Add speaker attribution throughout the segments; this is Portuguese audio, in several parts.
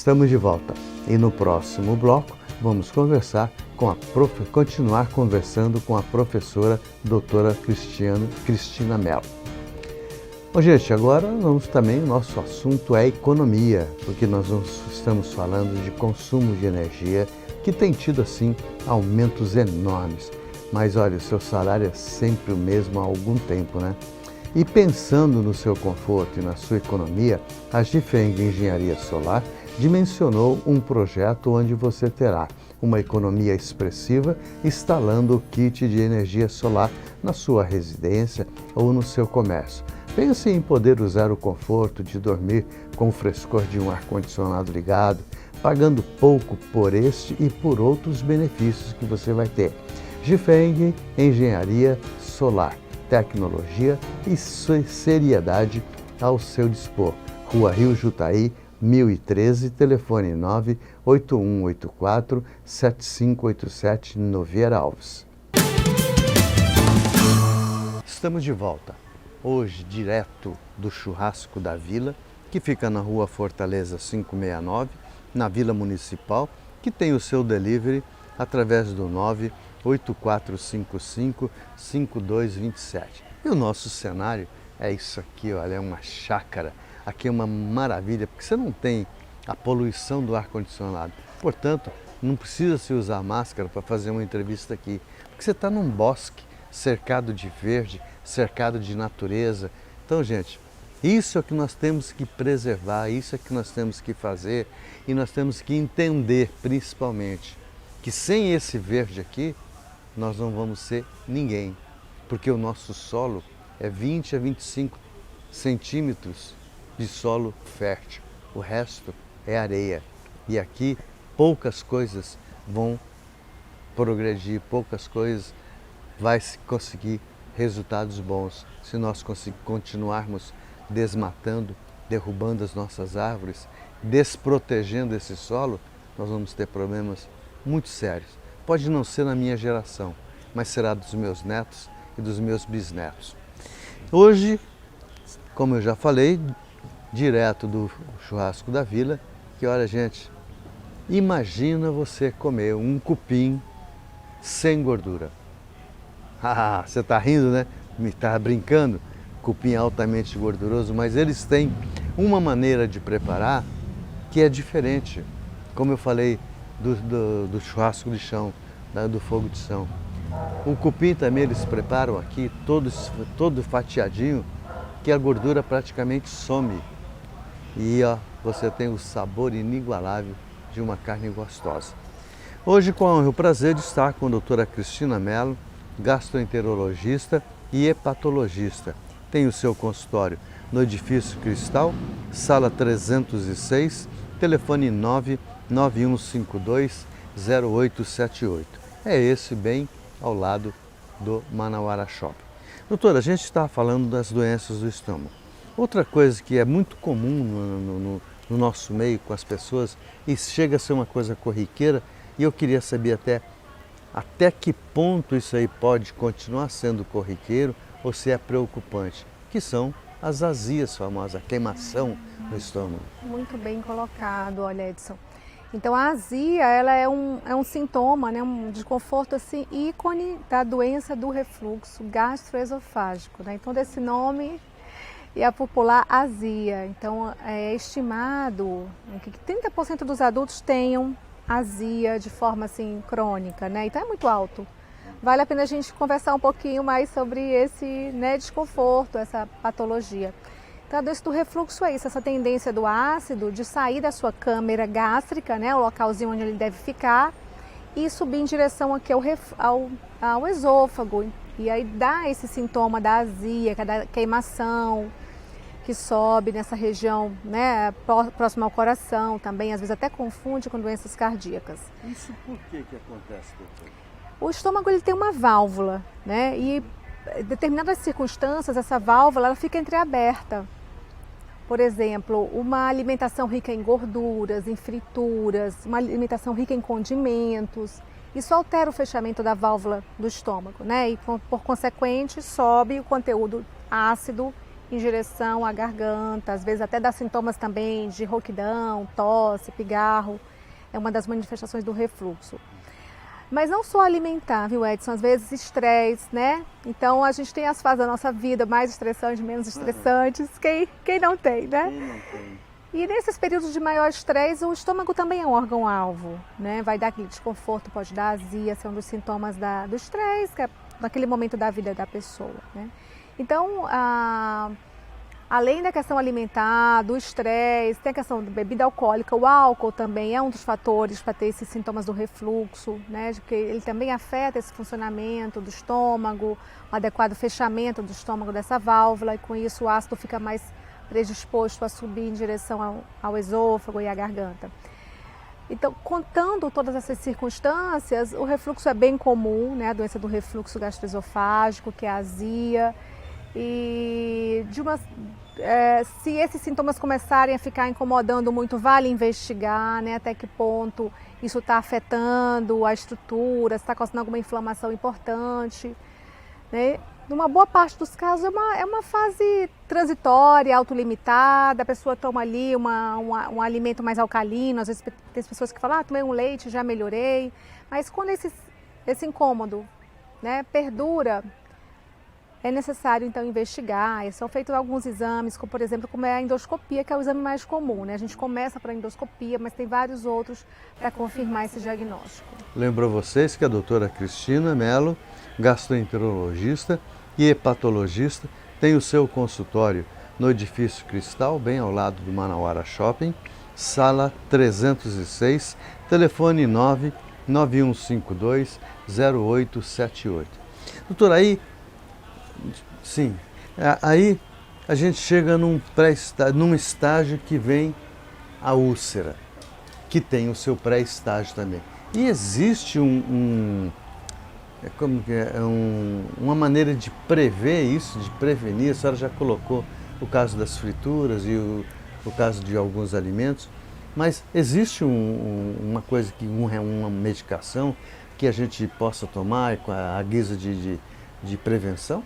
Speaker 1: Estamos de volta e no próximo bloco vamos continuar conversando com a professora doutora Cristina Mello. Bom, gente, agora o nosso assunto é economia, porque nós estamos falando de consumo de energia, que tem tido, assim, aumentos enormes. Mas, olha, o seu salário é sempre o mesmo há algum tempo, né? E pensando no seu conforto e na sua economia, a Gifeng Engenharia Solar dimensionou um projeto onde você terá uma economia expressiva instalando o kit de energia solar na sua residência ou no seu comércio. Pense em poder usar o conforto de dormir com o frescor de um ar-condicionado ligado, pagando pouco por este e por outros benefícios que você vai ter. Gifeng Engenharia Solar, tecnologia e seriedade ao seu dispor. Rua Rio Jutaí, 1013, telefone 98184-7587, Nogueira Alves. Estamos de volta, hoje direto do Churrasco da Vila, que fica na Rua Fortaleza 569, na Vila Municipal, que tem o seu delivery através do 98455-5227. E o nosso cenário é isso aqui, olha, é uma chácara. Aqui é uma maravilha, porque você não tem a poluição do ar-condicionado. Portanto, não precisa se usar máscara para fazer uma entrevista aqui, porque você está num bosque cercado de verde, cercado de natureza. Então, gente, isso é o que nós temos que preservar, isso é o que nós temos que fazer e nós temos que entender, principalmente, que sem esse verde aqui, nós não vamos ser ninguém, porque o nosso solo é 20 a 25 centímetros de solo fértil, o resto é areia. E aqui poucas coisas vão progredir, poucas coisas vai se conseguir resultados bons se nós continuarmos desmatando, derrubando as nossas árvores, desprotegendo esse solo. Nós vamos ter problemas muito sérios. Pode não ser na minha geração, mas será dos meus netos e dos meus bisnetos. Hoje, como eu já falei, direto do Churrasco da Vila, que olha, gente, imagina você comer um cupim sem gordura. Ah, você está rindo, né? Me está brincando? Cupim altamente gorduroso, mas eles têm uma maneira de preparar que é diferente. Como eu falei do churrasco de chão, do fogo de chão. O cupim também eles preparam aqui, todo fatiadinho, que a gordura praticamente some. E ó, você tem o sabor inigualável de uma carne gostosa. Hoje, com o prazer de estar com a doutora Cristina Mello, gastroenterologista e hepatologista. Tem o seu consultório no Edifício Cristal, sala 306, telefone 99152-0878. É esse bem ao lado do Manauara Shopping. Doutora, a gente está falando das doenças do estômago. Outra coisa que é muito comum no nosso meio com as pessoas, e chega a ser uma coisa corriqueira, e eu queria saber até que ponto isso aí pode continuar sendo corriqueiro ou se é preocupante, que são as azias famosas, a queimação no estômago.
Speaker 2: Muito bem colocado, olha, Edson. Então a azia, ela é um sintoma, né, um desconforto assim, ícone da doença do refluxo gastroesofágico, né? Então desse nome e a popular azia. Então é estimado que 30% dos adultos tenham azia de forma assim crônica, né? Então é muito alto. Vale a pena a gente conversar um pouquinho mais sobre esse, né, desconforto, essa patologia. Então a doença do refluxo é isso, essa tendência do ácido de sair da sua câmara gástrica, né, o localzinho onde ele deve ficar, e subir em direção aqui ao esôfago. E aí dá esse sintoma da azia, da queimação, que sobe nessa região, né, próxima ao coração também, às vezes até confunde com doenças cardíacas.
Speaker 1: Isso por que acontece, doutor?
Speaker 2: O estômago ele tem uma válvula, né, e em determinadas circunstâncias essa válvula ela fica entreaberta. Por exemplo, uma alimentação rica em gorduras, em frituras, uma alimentação rica em condimentos, isso altera o fechamento da válvula do estômago, né, e por consequente sobe o conteúdo ácido em direção à garganta, às vezes até dá sintomas também de rouquidão, tosse, pigarro, é uma das manifestações do refluxo. Mas não só alimentar, viu, Edson? Às vezes estresse, né? Então a gente tem as fases da nossa vida mais estressantes, menos estressantes. Quem não tem, né?
Speaker 1: Quem não tem?
Speaker 2: E nesses períodos de maior estresse, o estômago também é um órgão-alvo, né? Vai dar aquele desconforto, pode dar azia, são dos sintomas do estresse, que é naquele momento da vida da pessoa, né? Então, além da questão alimentar, do estresse, tem a questão da bebida alcoólica, o álcool também é um dos fatores para ter esses sintomas do refluxo, né? Porque ele também afeta esse funcionamento do estômago, o adequado fechamento do estômago dessa válvula, e com isso o ácido fica mais predisposto a subir em direção ao esôfago e à garganta. Então, contando todas essas circunstâncias, o refluxo é bem comum, né? A doença do refluxo gastroesofágico, que é a azia. E se esses sintomas começarem a ficar incomodando muito, vale investigar, né? Até que ponto isso está afetando a estrutura, se está causando alguma inflamação importante, né? Numa boa parte dos casos é uma fase transitória, autolimitada, a pessoa toma ali um alimento mais alcalino, às vezes tem pessoas que falam, tomei um leite, já melhorei, mas quando esse incômodo, né, perdura, é necessário então investigar, e são feitos alguns exames, como por exemplo, como é a endoscopia, que é o exame mais comum, né? A gente começa para a endoscopia, mas tem vários outros para confirmar esse diagnóstico.
Speaker 1: Lembro a vocês que a doutora Cristina Mello, gastroenterologista e hepatologista, tem o seu consultório no Edifício Cristal, bem ao lado do Manauara Shopping, sala 306, telefone 99152-0878. Doutora, aí a gente chega num estágio que vem a úlcera, que tem o seu pré-estágio também. E existe uma maneira de prever isso, de prevenir. A senhora já colocou o caso das frituras e o caso de alguns alimentos, mas existe uma coisa, uma medicação que a gente possa tomar à guisa de prevenção?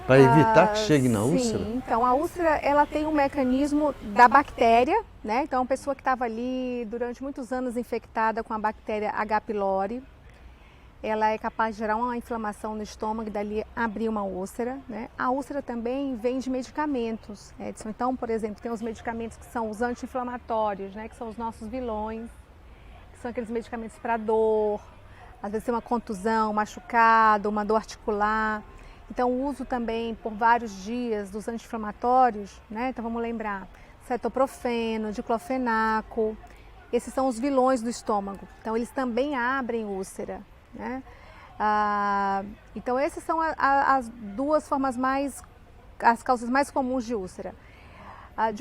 Speaker 1: Para evitar que chegue na úlcera?
Speaker 2: Sim, então a úlcera ela tem um mecanismo da bactéria, né? Então a pessoa que estava ali durante muitos anos infectada com a bactéria H. pylori, ela é capaz de gerar uma inflamação no estômago e dali abrir uma úlcera, né? A úlcera também vem de medicamentos, Edson. Então, por exemplo, tem os medicamentos que são os anti-inflamatórios, né? Que são os nossos vilões, que são aqueles medicamentos para dor, às vezes tem uma contusão, um machucado, uma dor articular. Então, o uso também por vários dias dos anti-inflamatórios, né? Então, vamos lembrar, cetoprofeno, diclofenaco, esses são os vilões do estômago. Então, eles também abrem úlcera, né? Então, essas são as duas formas as causas mais comuns de úlcera. A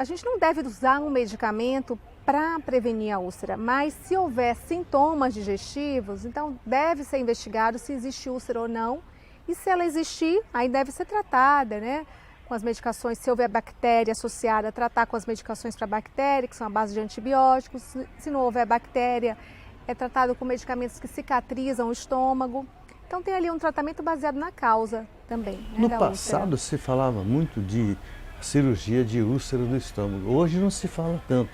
Speaker 2: gente não deve usar um medicamento para prevenir a úlcera, mas se houver sintomas digestivos, então deve ser investigado se existe úlcera ou não. E se ela existir, aí deve ser tratada, né? Com as medicações, se houver bactéria associada, tratar com as medicações para bactéria, que são a base de antibióticos. Se não houver bactéria, é tratado com medicamentos que cicatrizam o estômago. Então tem ali um tratamento baseado na causa também, né,
Speaker 1: No
Speaker 2: da
Speaker 1: passado
Speaker 2: úlcera.
Speaker 1: se falava muito de cirurgia de úlcera do estômago, hoje não se fala tanto.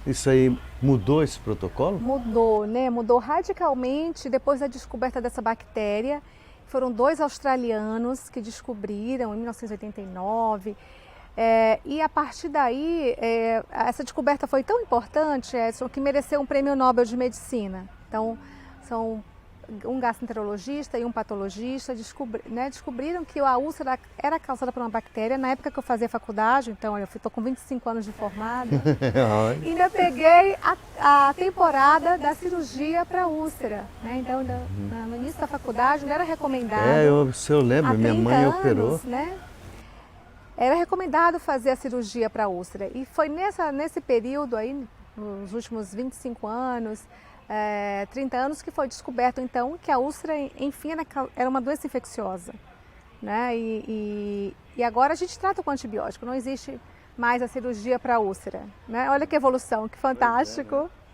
Speaker 1: Isso aí mudou esse protocolo?
Speaker 2: Mudou, né? Mudou radicalmente depois da descoberta dessa bactéria. Foram 2 australianos que descobriram em 1989 e a partir daí essa descoberta foi tão importante, Edson, que mereceu um prêmio Nobel de Medicina. Então, são um gastroenterologista e um patologista descobriram que a úlcera era causada por uma bactéria. Na época que eu fazia faculdade, então eu estou com 25 anos de formada, ainda peguei a temporada da cirurgia para úlcera, né? Então, no início da faculdade, não era recomendado.
Speaker 1: Se eu lembro, minha mãe operou.
Speaker 2: Né? Era recomendado fazer a cirurgia para úlcera. E foi nesse período aí, nos últimos 25 anos, 30 anos, que foi descoberto então que a úlcera, enfim, era uma doença infecciosa, né? E agora a gente trata com antibiótico, não existe mais a cirurgia para úlcera, né? Olha que evolução, que fantástico.